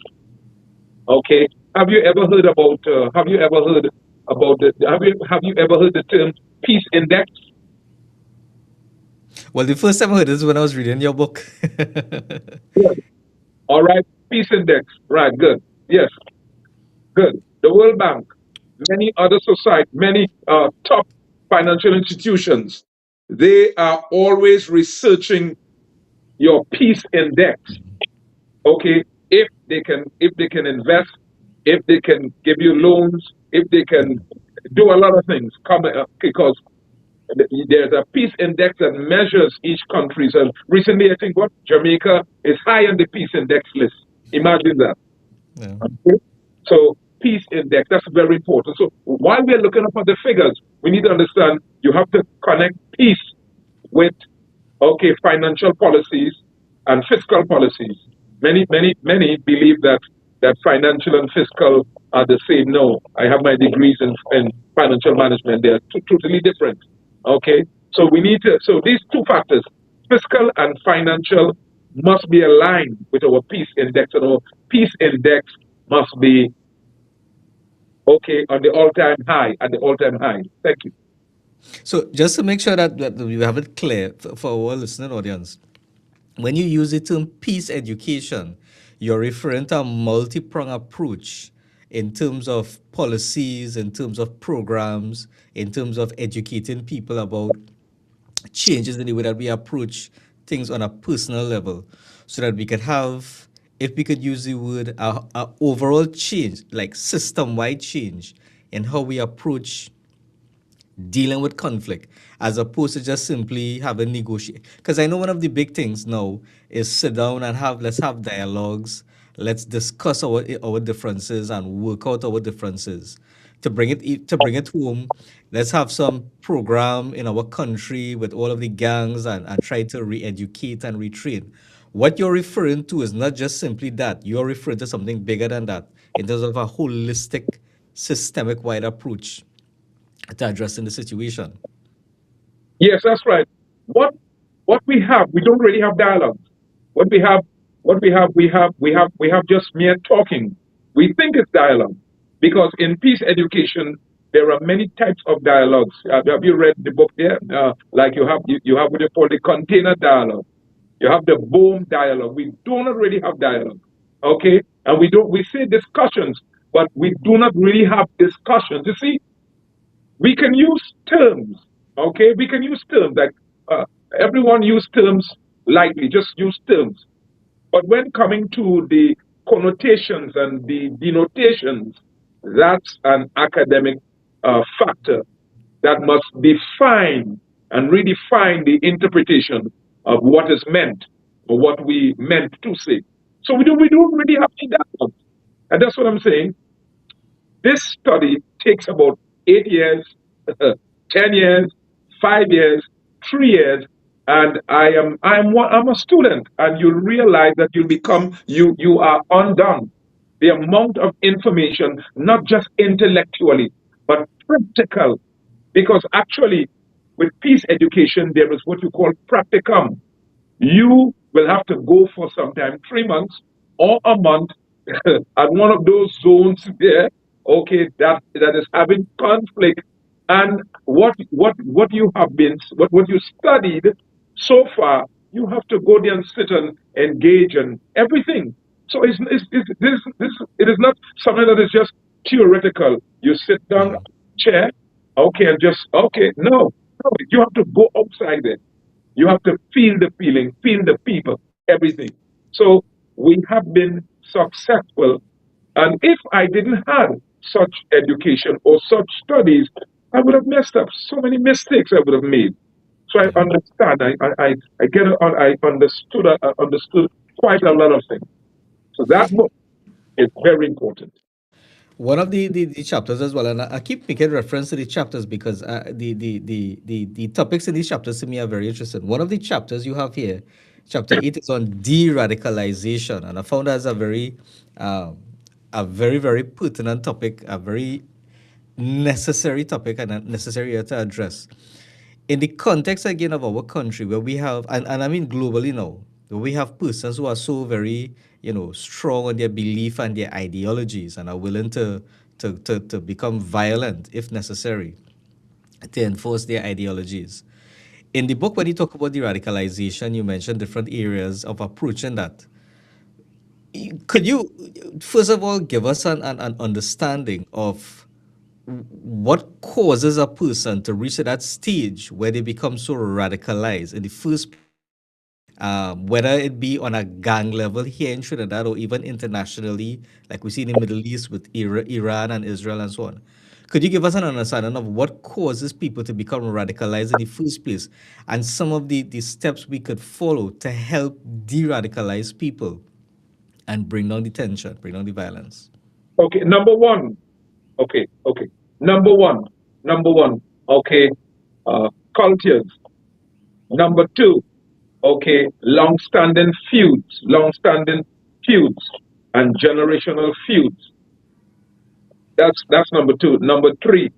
okay, have you ever heard about? Have you ever heard about the? Have you ever heard the term peace index? Well, the first time I heard this when I was reading your book. Good. All right, peace index. Right, good. Yes, good. The World Bank, many other society, many top financial institutions, they are always researching your peace index. Okay, if they can invest, if they can give you loans, if they can do a lot of things, because there's a peace index that measures each country's. And recently, I think what Jamaica is high on the peace index list. Imagine that. Yeah. Okay? So peace index, that's very important. So while we're looking up at the figures, we need to understand you have to connect peace with financial policies and fiscal policies. Many believe that financial and fiscal are the same. No, I have my degrees in financial management. They are totally different. Okay, so we need to. So these two factors, fiscal and financial, must be aligned with our peace index, and our peace index must be on the all-time high. At the all-time high. Thank you. So just to make sure that we have it clear for our listening audience, when you use the term peace education, you're referring to a multi-pronged approach in terms of policies, in terms of programs, in terms of educating people about changes in the way that we approach things on a personal level, so that we could have, if we could use the word, a overall change, like system-wide change in how we approach dealing with conflict, as opposed to just simply having negotiate. Because I know one of the big things now is sit down and let's have dialogues, let's discuss our differences and work out our differences. To bring it home, let's have some program in our country with all of the gangs, and try to re-educate and retrain. What you're referring to is not just simply that. You're referring to something bigger than that in terms of a holistic, systemic wide approach to addressing the situation. Yes, that's right. What what we have, we don't really have dialogue. What we have, we have just mere talking. We think it's dialogue because in peace education there are many types of dialogues. Have you read the book there? Like you have what you call the container dialogue. You have the boom dialogue. We do not really have dialogue. Okay, and we say discussions, but we do not really have discussions. You see, we can use terms. Okay, we can use terms like uh, everyone use terms lightly. Just use terms. But when coming to the connotations and the denotations, that's an academic factor that must define and redefine the interpretation of what is meant or what we meant to say. So we don't really have any dialogue. And that's what I'm saying. This study takes about 8 years, 10 years, 5 years, 3 years, and I'm a student, and you realize that you are undone. The amount of information, not just intellectually, but practical, because actually, with peace education, there is what you call practicum. You will have to go for sometime 3 months or a month at one of those zones there, okay, that is having conflict. And what you have been, what you studied so far, you have to go there and sit and engage and everything. So it is not something that is just theoretical. You sit down, chair, okay, and just okay. No, you have to go outside there. You have to feel the feeling, feel the people, everything. So we have been successful. And if I didn't have such education or such studies, I would have messed up so many mistakes I would have made. So I understand. I get it. I understood. I understood quite a lot of things. So that book is very important. One of the chapters as well, and I keep making reference to the chapters because the topics in these chapters to me are very interesting. One of the chapters you have here, chapter 8, is on de-radicalization, and I found that as a very, very pertinent topic, a very necessary topic and a necessary area to address. In the context again of our country, where we have, and I mean globally now, where we have persons who are so very, strong on their belief and their ideologies and are willing to become violent if necessary to enforce their ideologies. In the book, when you talk about the radicalization, you mentioned different areas of approaching that. Could you, first of all, give us an understanding of what causes a person to reach to that stage where they become so radicalized in the first, whether it be on a gang level here in Trinidad or even internationally, like we see in the Middle East with Iran and Israel and so on. Could you give us an understanding of what causes people to become radicalized in the first place and some of the steps we could follow to help de radicalize people and bring down the tension, bring down the violence? Okay, number one. Okay. Number one. Okay, cultures. Number two. Okay, long-standing feuds, and generational feuds. That's number two. Number three.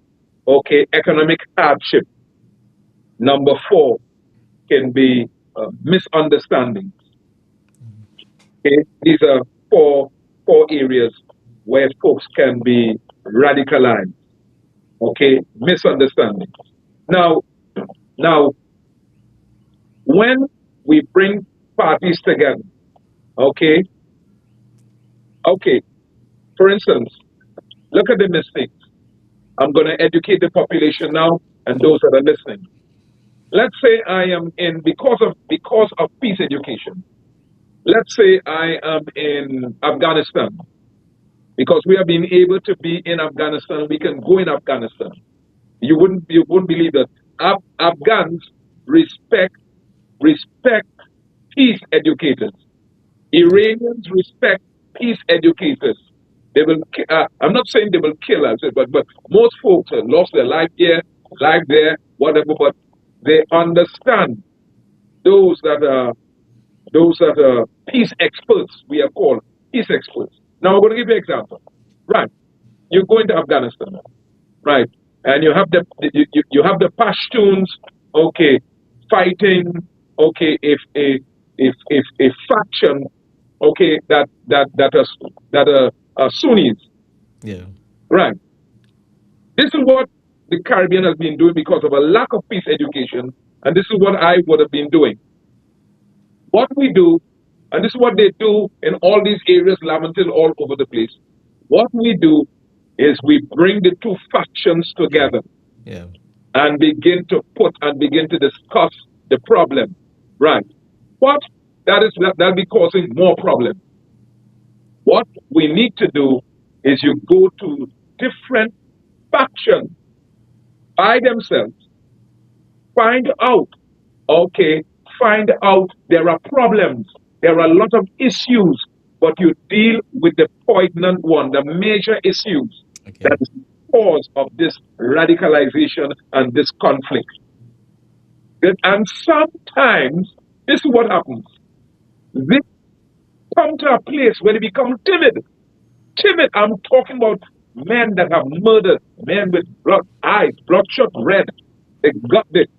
Okay, economic hardship. Number four can be misunderstandings. Okay, these are four areas where folks can be radicalized. Okay, misunderstandings. Now, now, when we bring parties together, okay, okay. For instance, look at the mistakes. I'm going to educate the population now and those that are listening. Let's say I am in because of peace education. Let's say I am in Afghanistan because we have been able to be in Afghanistan. We can go in Afghanistan. You wouldn't believe that Afghans respect respect peace educators. Iranians respect peace educators. They will. I'm not saying they will kill us, but most folks have lost their life here, life there, whatever. But they understand those that are peace experts. We are called peace experts. Now I'm going to give you an example. Right, you go into Afghanistan, right, and you have you have the Pashtuns, okay, fighting, okay, if a faction, okay, that are Sunnis, Yeah. right. This is what the Caribbean has been doing because of a lack of peace education, and this is what I would have been doing. What we do, and this is what they do in all these areas, lamented all over the place. What we do is we bring the two factions together Yeah. and begin to discuss the problem. Right. What that'll be causing more problem. What we need to do is you go to different factions by themselves, find out, okay, find out there are problems, there are a lot of issues, but you deal with the poignant one, the major issues Okay. that is the cause of this radicalization and this conflict. And sometimes this is what happens. They come to a place where they become timid. Timid. I'm talking about men that have murdered, men with blood eyes, bloodshot red. They got those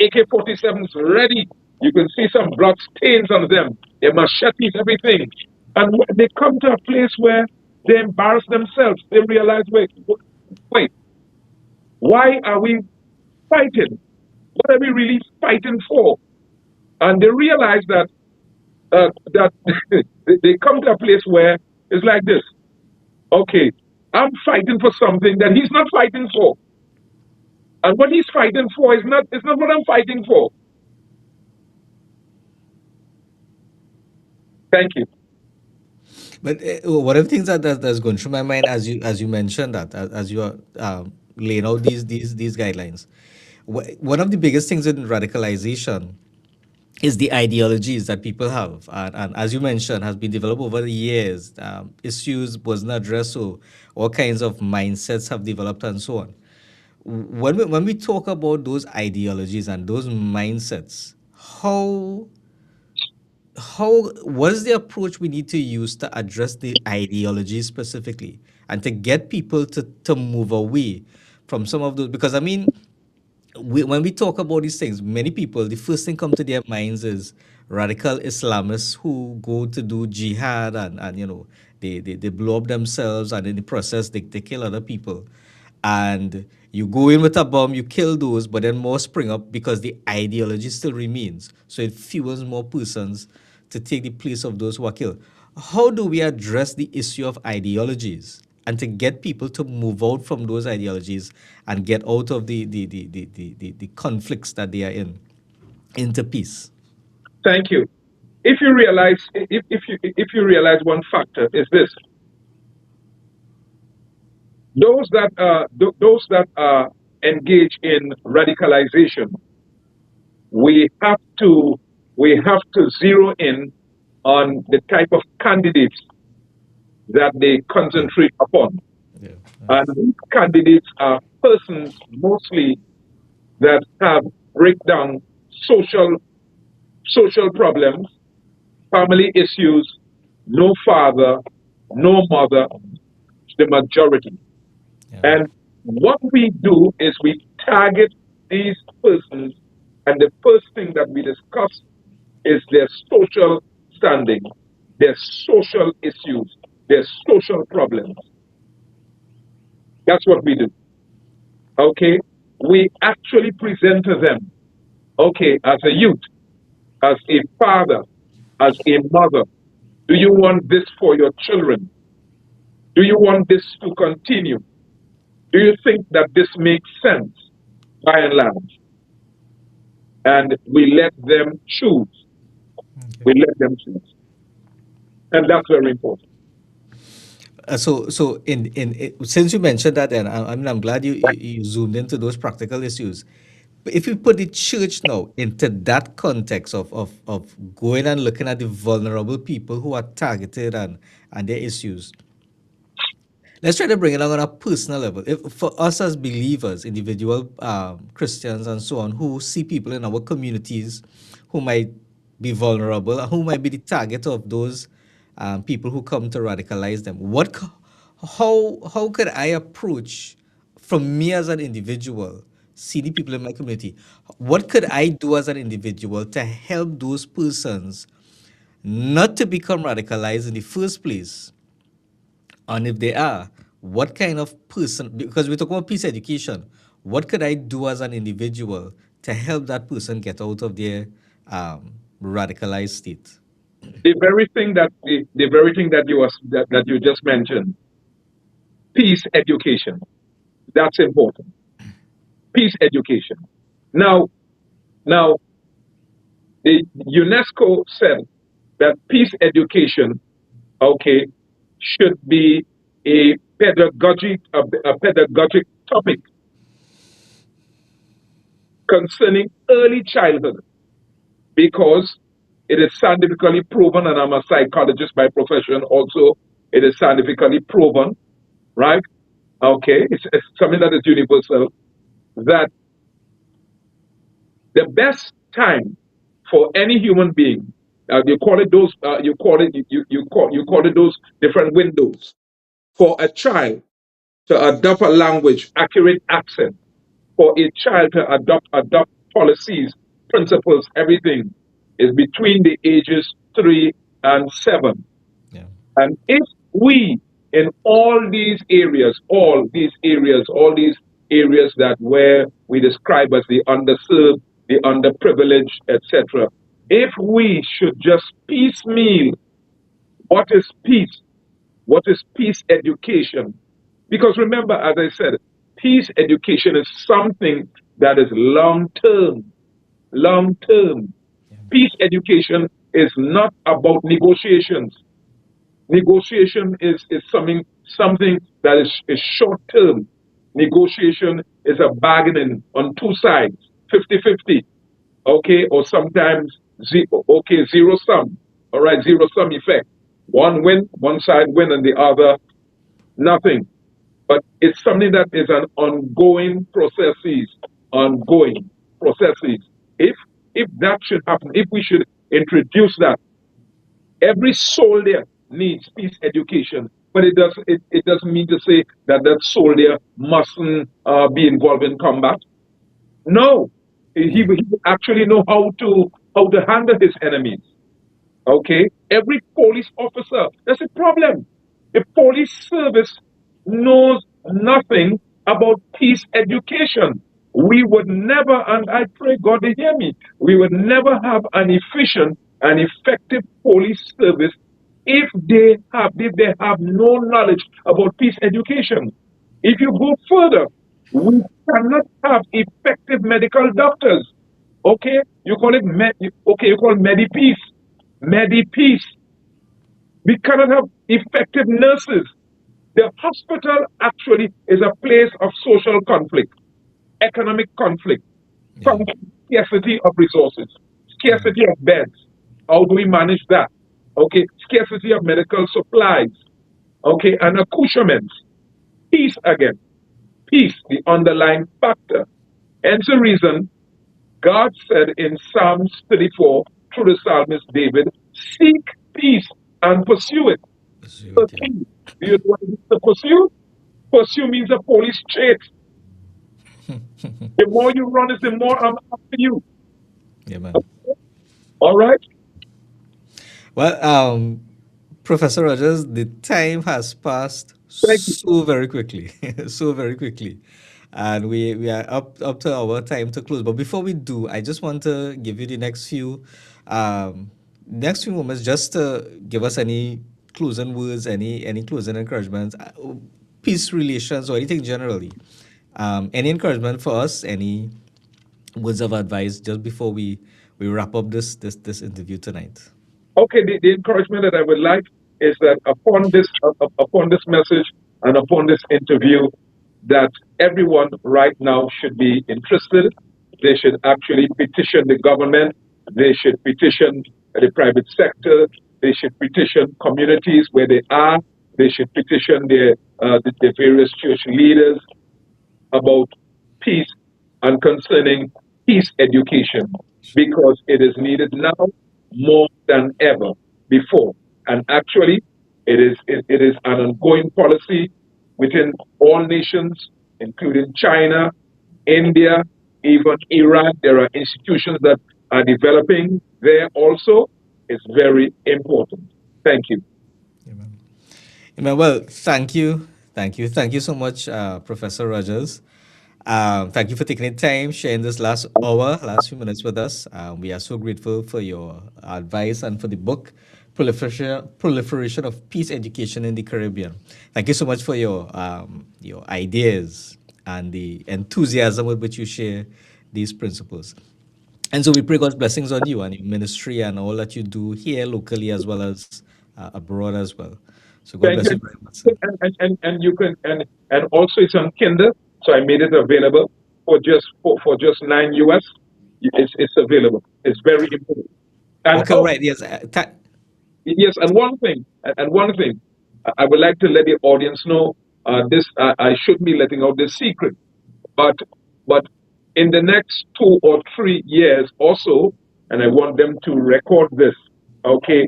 AK-47s ready. You can see some blood stains on them. Their machetes, everything. And they come to a place where they embarrass themselves. They realize, wait, why are we fighting? What are we really fighting for? And they realize that they come to a place where it's like this. Okay, I'm fighting for something that he's not fighting for. And what he's fighting for is not what I'm fighting for. Thank you. But one of the things that's going through my mind as you mentioned that as you are laying out these guidelines, one of the biggest things in radicalization is the ideologies that people have, and as you mentioned, has been developed over the years. Issues wasn't addressed, so all kinds of mindsets have developed and so on. When we talk about those ideologies and those mindsets, how what is the approach we need to use to address the ideology specifically and to get people to move away from some of those, because I mean, when we talk about these things, many people, the first thing come to their minds is radical Islamists who go to do jihad, and they blow up themselves, and in the process they kill other people. And you go in with a bomb, you kill those, but then more spring up because the ideology still remains. So it fuels more persons to take the place of those who are killed. How do we address the issue of ideologies and to get people to move out from those ideologies and get out of the conflicts that they are in into peace? Thank you. If you realize one factor is this: those that are engaged in radicalization, we have to we have to zero in on the type of candidates that they concentrate upon. Yeah. And these candidates are persons mostly that have breakdown social social problems, family issues, no father, no mother, the majority. Yeah. And what we do is we target these persons, and the first thing that we discuss is their social standing, their social issues, their social problems. That's what we do. Okay? We actually present to them, okay, as a youth, as a father, as a mother, do you want this for your children? Do you want this to continue? Do you think that this makes sense by and large? And we let them choose. We let them choose. And that's very important. So since you mentioned that, then I mean, I'm glad you zoomed into those practical issues. But if you put the church now into that context of going and looking at the vulnerable people who are targeted and their issues, let's try to bring it on a personal level. If for us as believers, individual Christians and so on, who see people in our communities who might be vulnerable and who might be the target of those people who come to radicalize them, how could I approach, from me as an individual, see the people in my community? What could I do as an individual to help those persons not to become radicalized in the first place? And if they are, what kind of person, because we talk about peace education, what could I do as an individual to help that person get out of their radicalized state? The very thing that you just mentioned, peace education, that's important. Peace education. Now, now the UNESCO said that peace education, okay, should be a pedagogic topic concerning early childhood, because it is scientifically proven, and I'm a psychologist by profession also. It is scientifically proven, right? Okay, it's something that is universal, that the best time for any human being, you call it those different windows for a child to adopt a language, accurate accent, for a child to adopt policies, principles, everything is between the ages 3 and 7. Yeah. And if we, in all these areas that where we describe as the underserved, the underprivileged, etc., if we should just piecemeal what is peace, what is peace education, because remember, as I said, peace education is something that is long term, long term. Peace education is not about negotiations. Negotiation is something that is short term. Negotiation is a bargaining on two sides, 50-50, okay, or sometimes zero sum. All right, zero sum effect. One win, one side win, and the other nothing. But it's something that is an ongoing processes. If if that should happen, if we should introduce that, every soldier needs peace education, but it doesn't mean to say that that soldier mustn't be involved in combat. No, he will actually know how to handle his enemies. Okay, every police officer. That's a problem. The police service knows nothing about peace education. We would never, and I pray God to hear me, we would never have an efficient and effective police service if they have no knowledge about peace education. If you go further, we cannot have effective medical doctors. Okay, you call it okay, you call it Medi-peace. We cannot have effective nurses. The hospital actually is a place of social conflict, economic conflict, Yeah. scarcity of resources, scarcity of beds. How do we manage that? Okay, scarcity of medical supplies, okay, and accoutrements. Peace again, peace, the underlying factor. Hence the reason God said in Psalms 34 through the psalmist David, seek peace and pursue it. Pursue it, yeah. Pursue. Do you know what it is to pursue? Pursue means a police chase. The more you run is the more I'm after you. Yeah, man. All right? Well, Professor Rogers, the time has passed Thank you. so very quickly, so very quickly, and we are up to our time to close. But before we do, I just want to give you the next few moments, just to give us any closing words, any closing encouragements, peace relations, or anything generally. Any encouragement for us? Any words of advice just before we wrap up this interview tonight? Okay, the encouragement that I would like is that upon this message and upon this interview, that everyone right now should be interested. They should actually petition the government. They should petition the private sector. They should petition communities where they are. They should petition the various church leaders about peace and concerning peace education because it is needed now more than ever before. And actually, it is an ongoing policy within all nations, including China, India, even Iran. There are institutions that are developing there also. It's very important. Thank you. Amen. Amen. Well, thank you so much, Professor Rogers. Thank you for taking the time, sharing this last few minutes with us. We are so grateful for your advice and for the book, Proliferation of Peace Education in the Caribbean. Thank you so much for your ideas and the enthusiasm with which you share these principles. And so we pray God's blessings on you and your ministry and all that you do here locally as well as abroad as well. So God Thank bless you. you very much, sir. And you can and also it's on Kindle, so I made it available for just 9 US. It's available. It's very important. And Okay, all right. Yes. yes, and one thing, I would like to let the audience know. This I should be letting out this secret, but but in the next 2 or 3 years also, and I want them to record this. Okay,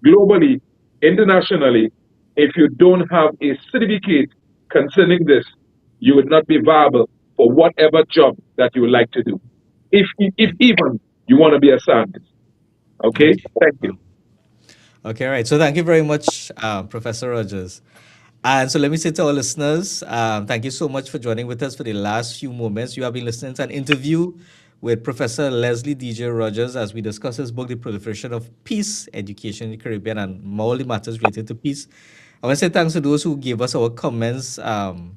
globally, internationally, if you don't have a certificate concerning this, you would not be viable for whatever job that you would like to do. If even you want to be a scientist. Okay, Okay. thank you. Wow. Okay, all right. So thank you very much, Professor Rogers. And so let me say to our listeners, thank you so much for joining with us for the last few moments. You have been listening to an interview with Professor Leslie DJ Rogers as we discuss his book, The Proliferation of Peace Education in the Caribbean and all the matters related to peace. I want to say thanks to those who gave us our comments on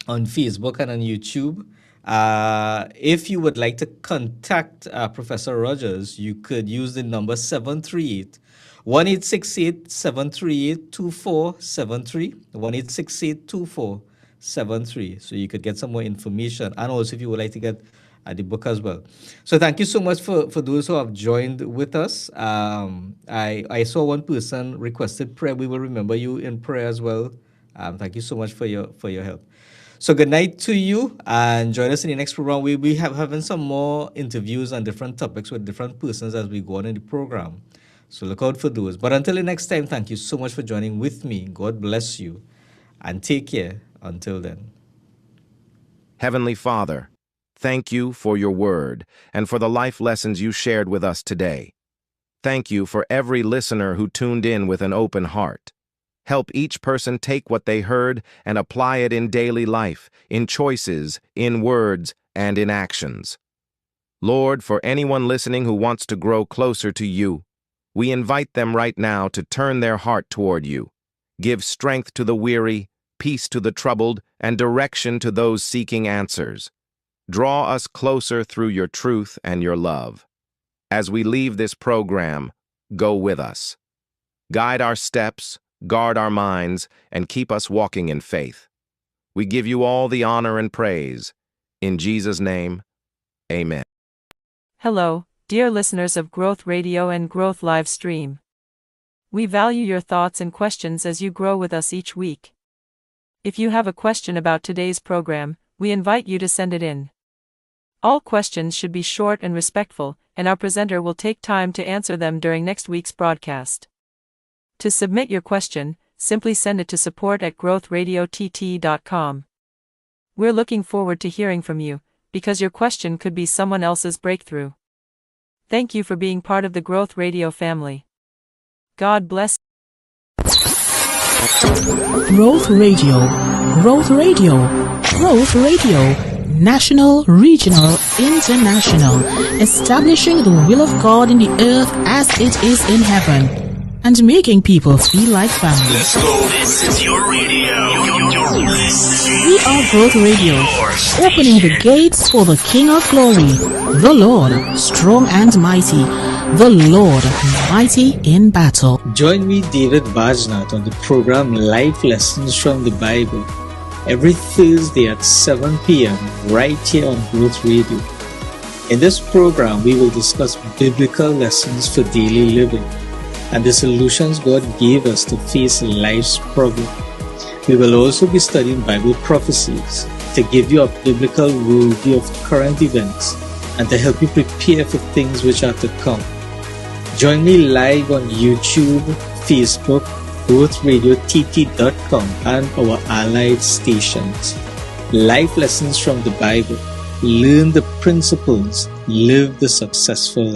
Facebook and on YouTube. If you would like to contact Professor Rogers, you could use the number 738 1-868-738-2473, 1-868-2473. So you could get some more information. And also if you would like to get the book as well. So thank you so much for those who have joined with us. I saw one person requested prayer. We will remember you in prayer as well. Thank you so much for your help. So good night to you, and join us in the next program. We having some more interviews on different topics with different persons as we go on in the program. So look out for those. But until the next time, thank you so much for joining with me. God bless you, and take care until then. Heavenly Father, thank you for your word and for the life lessons you shared with us today. Thank you for every listener who tuned in with an open heart. Help each person take what they heard and apply it in daily life, in choices, in words, and in actions. Lord, for anyone listening who wants to grow closer to you, we invite them right now to turn their heart toward you. Give strength to the weary, peace to the troubled, and direction to those seeking answers. Draw us closer through your truth and your love. As we leave this program, go with us. Guide our steps, guard our minds, and keep us walking in faith. We give you all the honor and praise. In Jesus' name, amen. Hello, dear listeners of Growth Radio and Growth Live Stream. We value your thoughts and questions as you grow with us each week. If you have a question about today's program, we invite you to send it in. All questions should be short and respectful, and our presenter will take time to answer them during next week's broadcast. To submit your question, simply send it to support@growthradiott.com. We're looking forward to hearing from you, because your question could be someone else's breakthrough. Thank you for being part of the Growth Radio family. God bless. Growth Radio, Growth Radio, Growth Radio, national, regional, international, establishing the will of God in the earth as it is in heaven, and making people feel like family. Let's go. This is your radio. We are Growth Radio, opening the gates for the King of Glory, the Lord, strong and mighty, the Lord, mighty in battle. Join me, David Bajnath, on the program Life Lessons from the Bible every Thursday at 7 p.m. right here on Growth Radio. In this program, we will discuss biblical lessons for daily living and the solutions God gave us to face life's problems. We will also be studying Bible prophecies to give you a biblical worldview of current events and to help you prepare for things which are to come. Join me live on YouTube, Facebook, growthradiott.com, and our allied stations. Life lessons from the Bible. Learn the principles, live the successful life.